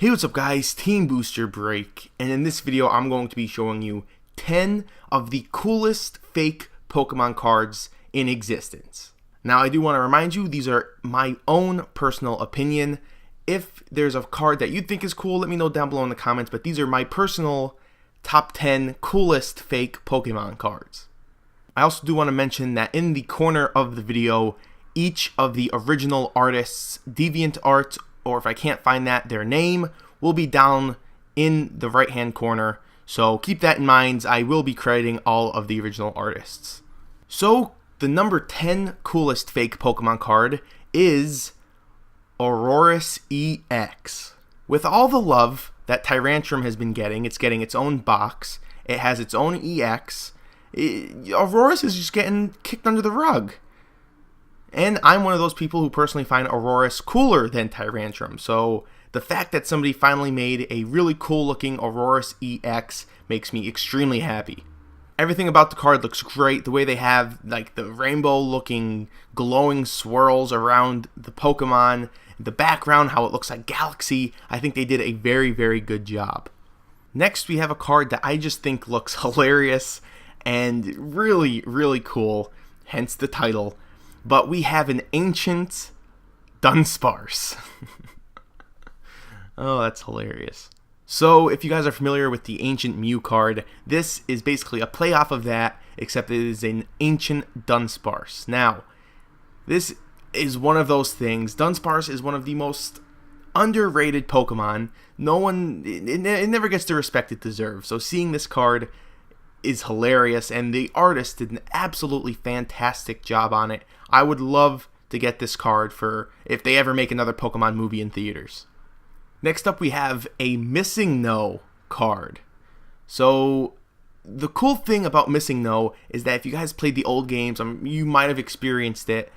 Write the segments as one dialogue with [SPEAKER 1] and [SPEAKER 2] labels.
[SPEAKER 1] Hey, what's up guys, Team Booster Break, and in this video I'm going to be showing you 10 of the coolest fake Pokemon cards in existence. Now I do want to remind you, these are my own personal opinion. If there's a card that you think is cool, let me know down below in the comments, but these are my personal top 10 coolest fake Pokemon cards. I also do want to mention that in the corner of the video, each of the original artists' DeviantArt, or if I can't find that, their name will be down in the right hand corner, so keep that in mind. I will be crediting all of the original artists. So the number 10 coolest fake Pokemon card is Rarest EX. With all the love that Tyrantrum has been getting, it's getting its own box, it has its own EX, Rarest is just getting kicked under the rug. And I'm one of those people who personally find Rarest cooler than Tyrantrum, so the fact that somebody finally made a really cool looking Rarest EX makes me extremely happy. Everything about the card looks great. The way they have like the rainbow looking glowing swirls around the Pokemon, the background, how it looks like galaxy, I think they did a very, very good job. Next we have a card that I just think looks hilarious and really, really cool, hence the title. But we have an ancient Dunsparce. Oh, that's hilarious. So, if you guys are familiar with the Ancient Mew card, this is basically a play off of that, except it is an Ancient Dunsparce. Now, this is one of those things. Dunsparce is one of the most underrated Pokemon. It never gets the respect it deserves. So, seeing this card is hilarious, and the artist did an absolutely fantastic job on it. I would love to get this card for if they ever make another Pokemon movie in theaters. Next up we have a Missing No card. So the cool thing about Missing No is that if you guys played the old games, you might have experienced it,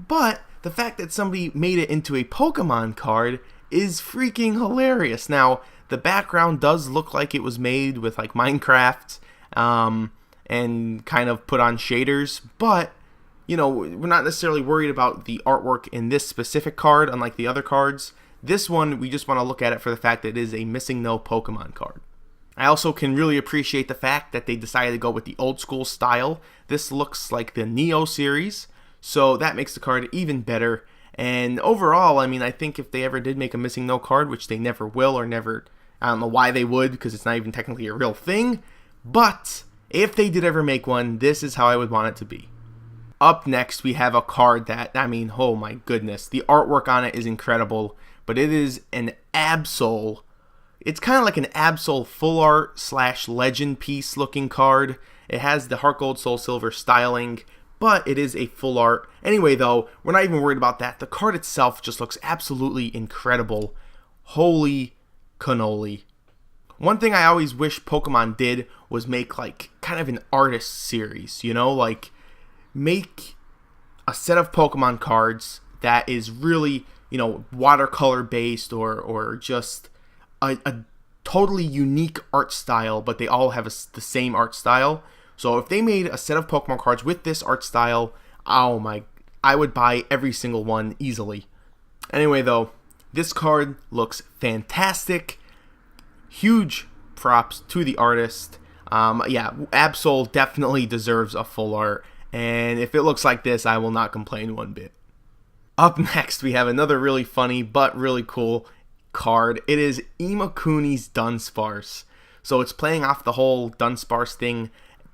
[SPEAKER 1] but the fact that somebody made it into a Pokemon card is freaking hilarious. Now the background does look like it was made with like Minecraft, and kind of put on shaders, but you know, we're not necessarily worried about the artwork in this specific card, unlike the other cards. This one, we just want to look at it for the fact that it is a Missing No Pokemon card. I also can really appreciate the fact that they decided to go with the old school style. This looks like the Neo series, so that makes the card even better. And overall, I mean, I think if they ever did make a Missing No card, which they never will or never, I don't know why they would, because it's not even technically a real thing, but if they did ever make one, this is how I would want it to be. Up next, we have a card that, I mean, oh my goodness, the artwork on it is incredible, but it is an Absol. It's kind of like an Absol full art / legend piece looking card. It has the Heart Gold Soul Silver styling, but it is a full art. Anyway, though, we're not even worried about that. The card itself just looks absolutely incredible. Holy cannoli. One thing I always wish Pokemon did was make like kind of an artist series, you know, like make a set of Pokemon cards that is really, you know, watercolor based or just a totally unique art style, but they all have the same art style. So if they made a set of Pokemon cards with this art style, oh my, I would buy every single one easily. Anyway though, this card looks fantastic. Huge props to the artist. Yeah, Absol definitely deserves a full art, and if it looks like this, I will not complain one bit. Up next, we have another really funny but really cool card. It is Imakuni's Dunsparce. So it's playing off the whole Dunsparce thing,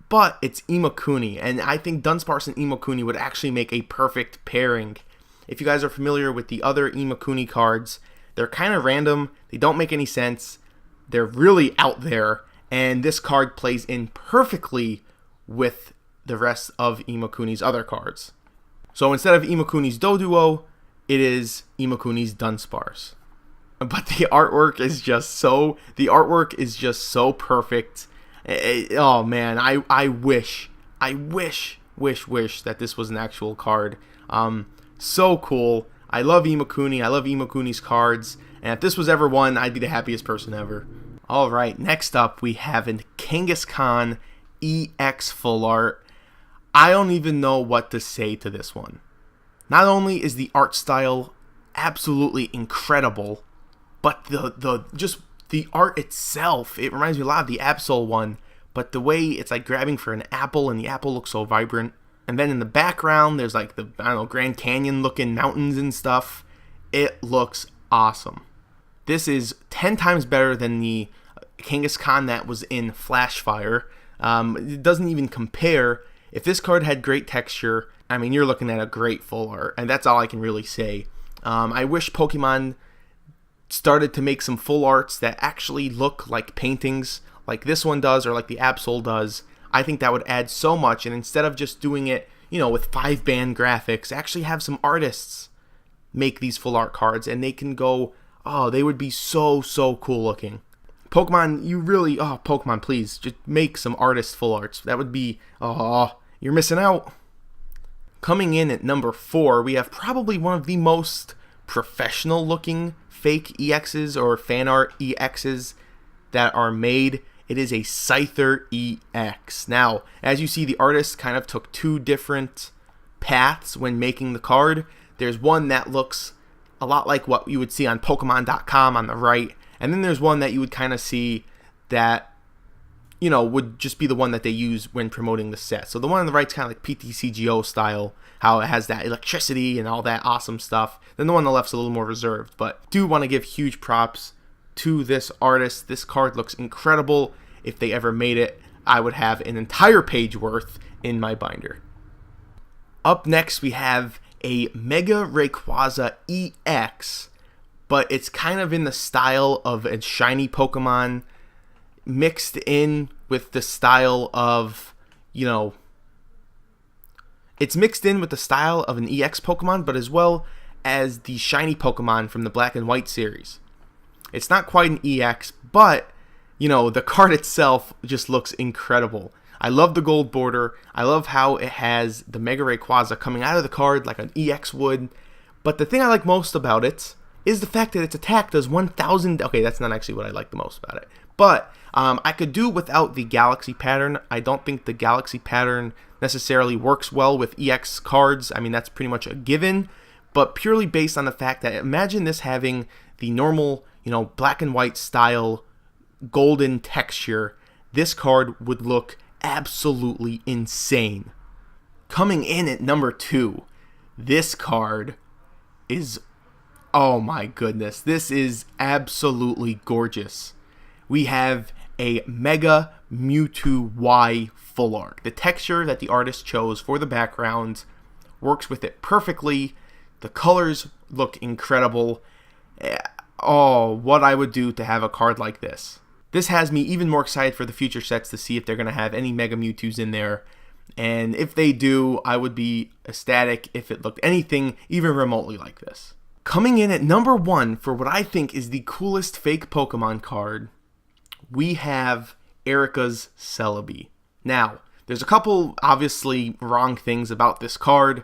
[SPEAKER 1] but it's Imakuni, and I think Dunsparce and Imakuni would actually make a perfect pairing. If you guys are familiar with the other Imakuni cards, they're kind of random, they don't make any sense, they're really out there, and this card plays in perfectly with the rest of Imakuni's other cards. So instead of Imakuni's Doduo, it is Imakuni's Dunsparce. But the artwork is just so perfect. Oh man, I wish that this was an actual card. So cool. I love Imakuni. I love Imakuni's cards. And if this was ever one, I'd be the happiest person ever. Alright, next up we have a Kangaskhan EX full art. I don't even know what to say to this one. Not only is the art style absolutely incredible, but the art itself, it reminds me a lot of the Absol one, but the way it's like grabbing for an apple, and the apple looks so vibrant. And then in the background, there's like the, I don't know, Grand Canyon looking mountains and stuff. It looks awesome. This is 10 times better than the Kangaskhan that was in Flashfire. It doesn't even compare. If this card had great texture, I mean, you're looking at a great full art, and that's all I can really say. I wish Pokemon started to make some full arts that actually look like paintings, like this one does, or like the Absol does. I think that would add so much, and instead of just doing it, you know, with 5-band graphics, actually have some artists make these full art cards, and they can go, oh, they would be so cool looking. Pokemon, you really, oh, Pokemon, please, just make some artist full arts. That would be, oh, you're missing out. Coming in at number 4, we have probably one of the most professional looking fake EXs or fan art EXs that are made. It is a Scyther EX. Now, as you see, the artist kind of took 2 different paths when making the card. There's one that looks a lot like what you would see on Pokemon.com on the right, and then there's one that you would kind of see that, you know, would just be the one that they use when promoting the set. So the one on the right's kind of like PTCGO style, how it has that electricity and all that awesome stuff. Then the one on the left's a little more reserved, but do want to give huge props to this artist. This card looks incredible. If they ever made it, I would have an entire page worth in my binder. Up next, we have a Mega Rayquaza EX, but it's kind of in the style of a shiny Pokemon mixed in with the style of, you know, it's mixed in with the style of an EX Pokemon, but as well as the shiny Pokemon from the Black and White series. It's not quite an EX, but, you know, the card itself just looks incredible. I love the gold border. I love how it has the Mega Rayquaza coming out of the card like an EX would. But the thing I like most about it is the fact that its attack does 1,000... Okay, that's not actually what I like the most about it. But I could do without the Galaxy pattern. I don't think the Galaxy pattern necessarily works well with EX cards. I mean, that's pretty much a given. But purely based on the fact that, imagine this having the normal, you know, black and white style golden texture. This card would look absolutely insane. Coming in at number 2, this card is, oh my goodness, this is absolutely gorgeous. We have a Mega Mewtwo Y full art. The texture that the artist chose for the background works with it perfectly. The colors look incredible. Oh, what I would do to have a card like this. This has me even more excited for the future sets to see if they're going to have any Mega Mewtwo's in there. And if they do, I would be ecstatic if it looked anything even remotely like this. Coming in at number 1 for what I think is the coolest fake Pokemon card, we have Erica's Celebi. Now, there's a couple obviously wrong things about this card.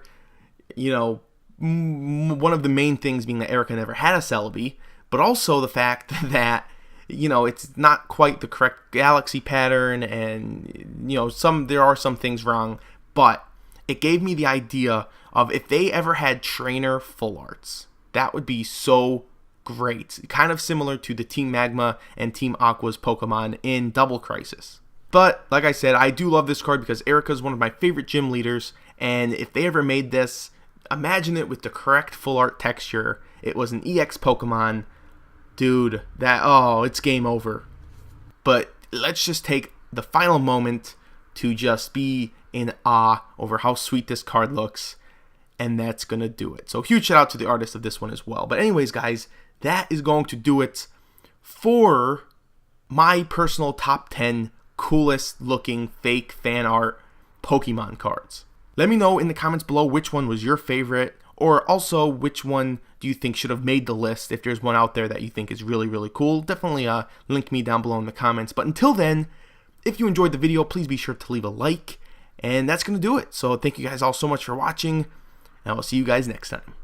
[SPEAKER 1] You know, one of the main things being that Erica never had a Celebi, but also the fact that, you know, it's not quite the correct Galaxy pattern, and, you know, there are some things wrong, but it gave me the idea of if they ever had trainer full arts, that would be so great. Kind of similar to the Team Magma and Team Aqua's Pokemon in Double Crisis. But, like I said, I do love this card because Erica's one of my favorite gym leaders, and if they ever made this, imagine it with the correct full art texture. It was an EX Pokemon. Dude, it's game over. But let's just take the final moment to just be in awe over how sweet this card looks, and that's gonna do it. So huge shout out to the artist of this one as well. But anyways, guys, that is going to do it for my personal top 10 coolest looking fake fan art Pokemon cards. Let me know in the comments below which one was your favorite, or also which one do you think should have made the list. If there's one out there that you think is really cool, definitely link me down below in the comments. But until then, if you enjoyed the video, please be sure to leave a like, and that's going to do it. So thank you guys all so much for watching, and I will see you guys next time.